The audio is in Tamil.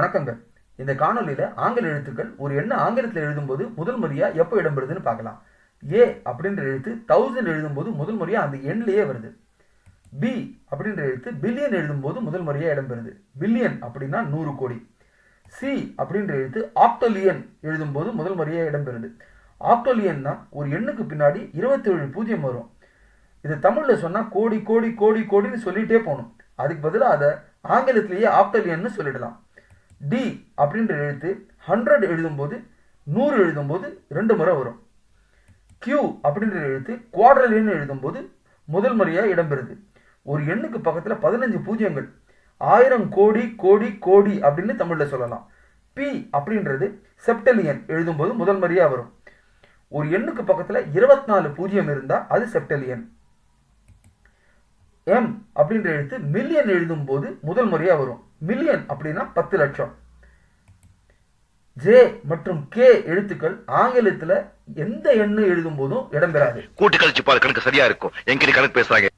வணக்கங்கள். இந்த காணொலியில ஆங்கில எழுத்துக்கள் ஒரு எண்ணை ஆங்கிலத்தில் எழுதும்போது முதல் முறையா எப்போ இடம்பெறுதுன்னு பார்க்கலாம். ஏ அப்படின்ற எழுத்து 1000 எழுதும்போது முதல் முறையா அந்த எண்ணிலேயே வருது. பி அப்படின்ற எழுத்து பில்லியன் எழுதும்போது முதல் முறையா இடம்பெறுது. பில்லியன் அப்படின்னா 100 கோடி. சி அப்படின்ற எழுத்து ஆக்டோலியன் எழுதும்போது முதல் முறையா இடம்பெறுது. ஆக்டோலியன்னா ஒரு எண்ணுக்கு பின்னாடி 27 பூஜ்ஜியம் வரும். இது தமிழ்ல சொன்னா கோடி கோடி கோடி கோடின்னு சொல்லிட்டே போகணும். அதுக்கு பதிலாக அதை ஆங்கிலத்திலேயே ஆக்டோலியன்னு சொல்லிடலாம். டி அப்படின்ற எழுத்து 100 எழுதும்போது 100 எழுதும்போது 2 முறை வரும். கியூ அப்படின்ற எழுத்து குவாட்ரிலியன் எழுதும்போது முதல் முறையா இடம்பெறுது. ஒரு எண்ணுக்கு பக்கத்துல 15 பூஜ்ஜியங்கள், 1000 கோடி கோடி கோடி அப்படின்னு தமிழ்ல சொல்லலாம். பி அப்படின்றது செப்டலியன் எழுதும்போது முதல் முறையா வரும். ஒரு எண்ணுக்கு பக்கத்துல 24 பூஜ்ஜியம் இருந்தா அது செப்டலியன். எம் அப்படின்ற எழுத்து மில்லியன் எழுதும் போது முதல் முறையா வரும். மில்லியன் அப்படின்னா 10 லட்சம். ஜே மற்றும் கே எழுத்துக்கள் ஆங்கிலத்துல எந்த எண்ணு எழுதும் போதும் இடம்பெறாது. கூட்டு கழிச்சு பாரு, கணக்கு சரியா இருக்கும். எங்கிட்ட கணக்கு பேசுறாங்க.